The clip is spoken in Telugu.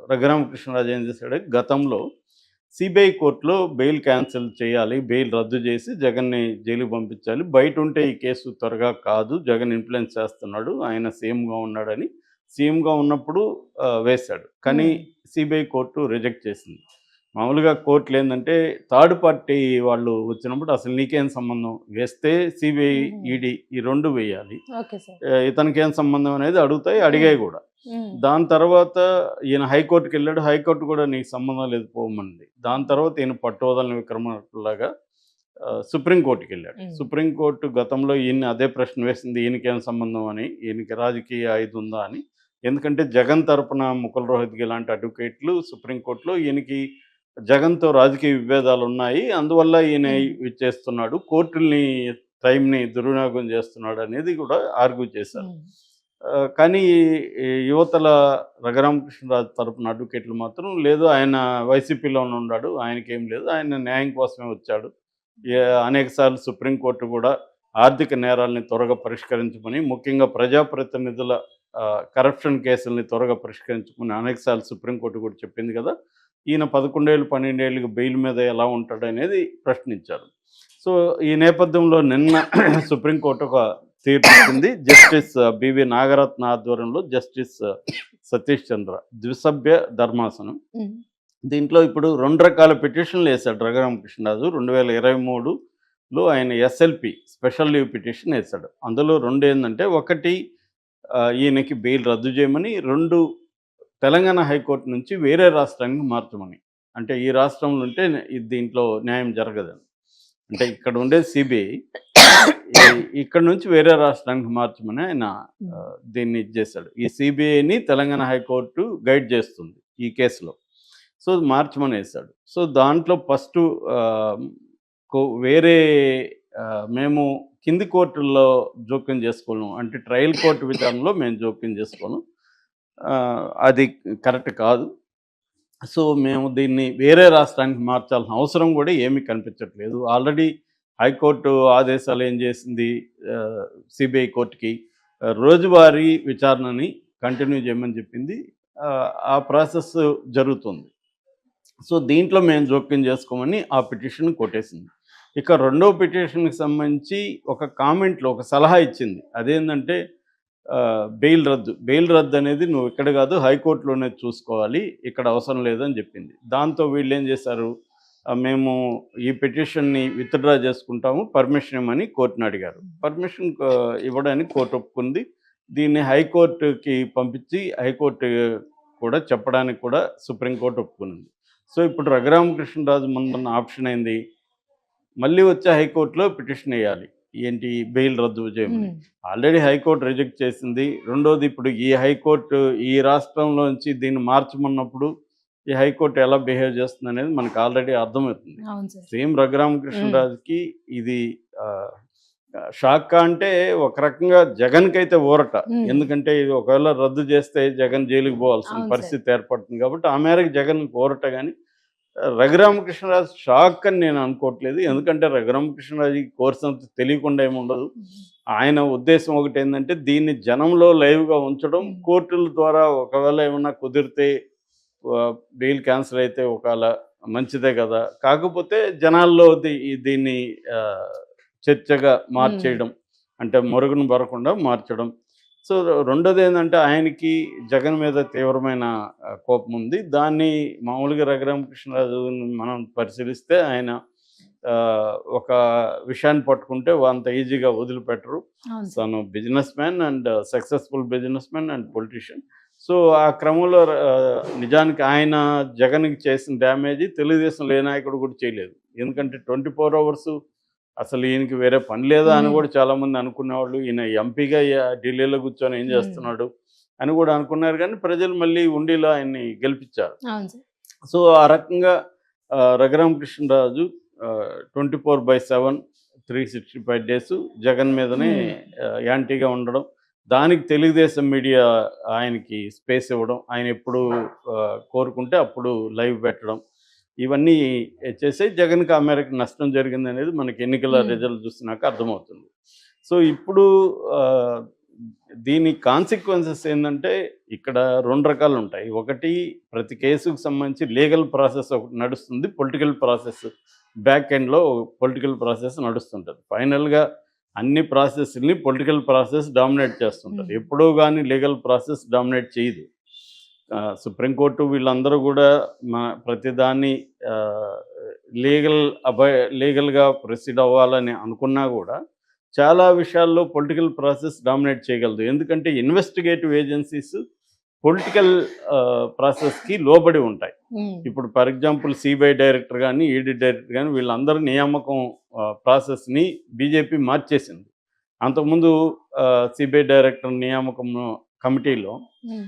రఘురామకృష్ణరాజు ఏం చేశాడు, గతంలో సిబిఐ కోర్టులో బెయిల్ క్యాన్సిల్ చేయాలి, బెయిల్ రద్దు చేసి జగన్‌ని జైలుకి పంపించాలి. బయటుంటే ఈ కేసు త్వరగా కాదు, జగన్ ఇన్‌ఫ్లుయెన్స్ చేస్తున్నాడు, ఆయన సీఎంగా ఉన్నాడని సీఎంగా ఉన్నప్పుడు వేశాడు. కానీ హ్మ్. సిబిఐ కోర్టు రిజెక్ట్ చేసింది. మామూలుగా కోర్టులేందంటే థర్డ్ పార్టీ వాళ్ళు వచ్చినప్పుడు అసలు నీకేం సంబంధం? వేస్తే సిబిఐ, హుహు. ఈడీ ఈ 2 వేయాలి. Okay sir. ఇతనికేం సంబంధం అనేది అడుగుతాయి, హ్మ్. అడిగాయి గూడా. హ్మ్. దాని తర్వాత ఈయన హైకోర్టుకెళ్ళాడు. హైకోర్టు కూడా నీకు సంబంధం లేదు పోమంది. దాని తర్వాత ఈయన పట్టు వదలని విక్రమార్కుడిలాగా సుప్రీం కోర్టుకెళ్ళాడు. హ్మ్. సుప్రీం కోర్టు గతంలో ఈయన్ని అదే ప్రశ్న వేసింది. ఈయనకేం సంబంధం అని, ఈయనకి రాజకీయ ఇదుందా అని. ఎందుకంటే జగన్ తరపున ముకుల్ రోహిత్‌గి లాంటి అడ్వకేట్లు సుప్రీం కోర్టులో ఈయనకి జగన్‌తో రాజకీయ విభేదాలున్నాయి, అందువల్ల ఈయన హ్మ్. ఇవి చేస్తున్నాడు, కోర్టుల్ని టైంని దుర్వినియోగం చేస్తున్నాడనేది కూడా ఆర్గ్యూ చేశారు. హ్మ్. కానీ ఈ యువతల రఘురామకృష్ణరాజు తరపున అడ్వకేట్లు మాత్రం లేదు, ఆయన వైసీపీలోనే ఉన్నాడు, ఆయనకేం లేదు, ఆయన న్యాయం కోసమే వచ్చాడు. అనేక సార్లు సుప్రీంకోర్టు కూడా ఆర్థిక నేరాల్ని త్వరగా పరిష్కరించమని, ముఖ్యంగా ప్రజాప్రతినిధుల కరప్షన్ కేసుల్ని త్వరగా పరిష్కరించమని అనేక సార్లు సుప్రీంకోర్టు కూడా చెప్పింది కదా. ఈయన 11 ఏళ్ళు 12 ఏళ్ళకి బెయిల్ మీద ఎలా ఉంటాడనేది ప్రశ్నించారు. సో ఈ నేపథ్యంలో నిన్న సుప్రీంకోర్టు ఒక తీర్పు ఇచ్చింది. జస్టిస్ బివి నాగరత్న ఆధ్వర్యంలో జస్టిస్ సతీష్ చంద్ర ద్విసభ్య ధర్మాసనం. హ్మ్. దీంట్లో ఇప్పుడు 2 రకాల పిటిషన్లు వేశాడు రఘురామకృష్ణరాజు. 2023లో ఆయన ఎస్ఎల్‌పి స్పెషల్ లీవ్ పిటిషన్ వేశాడు. అందులో 2 ఏందంటే, ఒకటి ఈయనకి బెయిల్ రద్దు చేయమని, 2 తెలంగాణ హైకోర్టు నుంచి వేరే రాష్ట్రానికి మార్చమని. అంటే ఈ రాష్ట్రంలో ఉంటే దీంట్లో న్యాయం జరగదని. అంటే ఇక్కడ ఉండేది సిబిఐ. ఇక్కడ నుంచి వేరే రాష్ట్రానికి మార్చమని ఆయన హ్మ్. దీన్ని ఇది చేశాడు. ఈ సిబిఐని తెలంగాణ హైకోర్టు గైడ్ చేస్తుంది ఈ కేసులో. సో మార్చమనేసాడు. సో దాంట్లో ఫస్టు ఆహ్, వేరే మేము కింది కోర్టుల్లో జోక్యం చేసుకోను, అంటే ట్రయల్ కోర్ట్ విచారణలో మేము జోక్యం చేసుకోను, అది కరెక్ట్ కాదు. సో మేము దీన్ని వేరే రాష్ట్రానికి మార్చాల్సిన అవసరం కూడా ఏమీ కనిపించట్లేదు. ఆల్రెడీ హైకోర్టు ఆదేశాలు ఏం చేసింది, సిబిఐ కోర్ట్‌కి రోజువారీ విచారణని కంటిన్యూ చేయమని చెప్పింది. ఆ ప్రాసెస్ జరుగుతుంది. సో దీంట్లో మేము జోక్యం చేసుకోమని ఆ పిటిషన్ కొట్టేసింది. ఇక రెండో పిటిషన్‌కి సంబంధించి ఒక కామెంట్‌లో ఒక సలహా ఇచ్చింది. అదేంటంటే బెయిల్ రద్దు. బెయిల్ రద్దు అనేది నువ్వు ఇక్కడ కాదు, హైకోర్టులోనే చూసుకోవాలి, ఇక్కడ అవసరం లేదని చెప్పింది. దాంతో వీళ్ళేం చేశారు, మేము ఈ పిటిషన్‌ని విత్‌డ్రా చేసుకుంటాము, పర్మిషన్ ఇమ్మని కోర్ట్‌ని అడిగారు. పర్మిషన్ ఇవ్వడానికి కోర్ట్ ఒప్పుకుంది. దీన్ని హైకోర్టుకి పంపించి హైకోర్టు కూడా చెప్పడానికి కూడా సుప్రీంకోర్టు ఒప్పుకునింది. సో ఇప్పుడు రఘురామకృష్ణరాజు ముందున్న ఆప్షన్ ఏంది, మళ్ళీ వచ్చే హైకోర్టులో పిటిషన్ వేయాలి. ఏంటి, బెయిల్ రద్దు చేయమని. హ్మ్. ఆల్రెడీ హైకోర్టు రిజెక్ట్ చేసింది. రెండోది ఇప్పుడు ఈ హైకోర్టు ఈ రాష్ట్రంలోంచి దీన్ని మార్చమన్నప్పుడు ఈ హైకోర్టు ఎలా బిహేవ్ చేస్తుందనేది మనకు ఆల్రెడీ అర్థమవుతుంది. అవును సార్. సేమ్ హ్మ్. రఘురామకృష్ణరాజుకి ఇది ఆహ్, షాకా అంటే ఒక రకంగా జగన్‌కైతే ఊరట. హ్మ్. ఎందుకంటే ఇది ఒకవేళ రద్దు చేస్తే జగన్ జైలుకి పోవాల్సిన అవును సార్. పరిస్థితి ఏర్పడుతుంది కాబట్టి ఆ మేరకు జగన్‌కి ఊరట గాని, రఘురామకృష్ణరాజు షాక్ అని నేను అనుకోవట్లేదు. ఎందుకంటే రఘురామకృష్ణరాజుకి కోర్స్ అంత తెలియకుండా ఏముండదు. ఆయన ఉద్దేశ్యం ఒకటేందంటే దీన్ని జనంలో లైవ్‌గా ఉంచడం, హ్మ్. కోర్టుల ద్వారా ఒకవేళ ఏమన్నా కుదిరితే బెయిల్ క్యాన్సిల్ అయితే ఒకవేళ మంచిదే గదా. కాకపోతే జనాల్లో దీన్ని ఆహ్, చర్చగా హ్మ్. మార్చేయడం. అంటే మరుగున పడకుండా మార్చడం. సో రెండోదేందంటే ఆయనకి జగన్ మీద తీవ్రమైన కోపముంది. దాన్ని మామూలుగా రఘురామకృష్ణరాజుని మనం పరిశీలిస్తే ఆయన ఒక విషయాన్ని పట్టుకుంటే అంత ఈజీగా వదిలిపెట్టరు. అవును సార్. తను business man and successful business man and politician. So ఆ క్రమంలో నిజానికి ఆయన జగన్‌కి చేసిన డ్యామేజ్ తెలుగుదేశంలో ఏ నాయకుడు కూడా చేయలేదు. ఎందుకంటే 24 అవర్స్ అసలు ఈయనకి వేరే పని లేదా అని హ్మ్. కూడా చాలామంది అనుకునేవాళ్ళు. ఈయన ఎంపీగా ఢిల్లీలో కూర్చొని ఏం హ్మ్. చేస్తున్నాడు అని కూడా అనుకున్నారు, కానీ ప్రజలు మళ్ళీ ఉండిలో ఆయన్ని గెలిపించారు. అవును సార్. సో ఆ రకంగా రఘురామకృష్ణరాజు 24/7 365 డేస్ జగన్ మీదనే హ్మ్. యాంటీగా ఉండడం. దానికి తెలుగుదేశం మీడియా ఆయనకి స్పేస్ ఇవ్వడం. ఆయన ఎప్పుడు కోరుకుంటే అప్పుడు లైవ్ పెట్టడం. ఇవన్నీ చేసి జగన్‌కి ఆ మేరకు నష్టం జరిగిందనేది మనకి ఎన్నికల హ్మ్. రిజల్ట్ చూసినాక అర్థమవుతుంది. సో ఇప్పుడు ఆహ్, దీని కాన్సిక్వెన్సెస్ ఏందంటే ఇక్కడ 2 రకాలుంటాయి. ఒకటి ప్రతి కేసుకు సంబంధించి లీగల్ ప్రాసెస్ ఒకటి నడుస్తుంది. పొలిటికల్ ప్రాసెస్ బ్యాక్ ఎండ్‌లో పొలిటికల్ ప్రాసెస్ నడుస్తుంటది. ఫైనల్‌గా అన్ని ప్రాసెస్‌ని పొలిటికల్ ప్రాసెస్ డామినేట్ చేస్తుంటది. హ్మ్. ఎప్పుడూ గాని లీగల్ ప్రాసెస్ డామినేట్ చేయదు. సుప్రీం కోర్టు వీళ్ళందరూ గూడా ప్రతిదాన్ని ఆహ్, లీగల్ లీగల్‌గా ప్రొసీడ్ అవ్వాలని అనుకున్నా గూడా చాలా విషయాల్లో పొలిటికల్ ప్రాసెస్ డామినేట్ చేయగలదు. ఎందుకంటే ఇన్వెస్టిగేటివ్ ఏజెన్సీస్ పొలిటికల్ ప్రాసెస్‌కి లోబడి ఉంటాయి. హ్మ్. ఇప్పుడు ఫర్ ఎగ్జాంపుల్ సీబీఐ డైరెక్టర్ గాని, ఈడీ డైరెక్టర్ గాని వీళ్ళందరి నియామకం ప్రాసెస్‌ని బీజేపీ మార్చేసింది. అంతకుముందు సీబీఐ డైరెక్టర్ నియామకం కమిటీలో హ్మ్.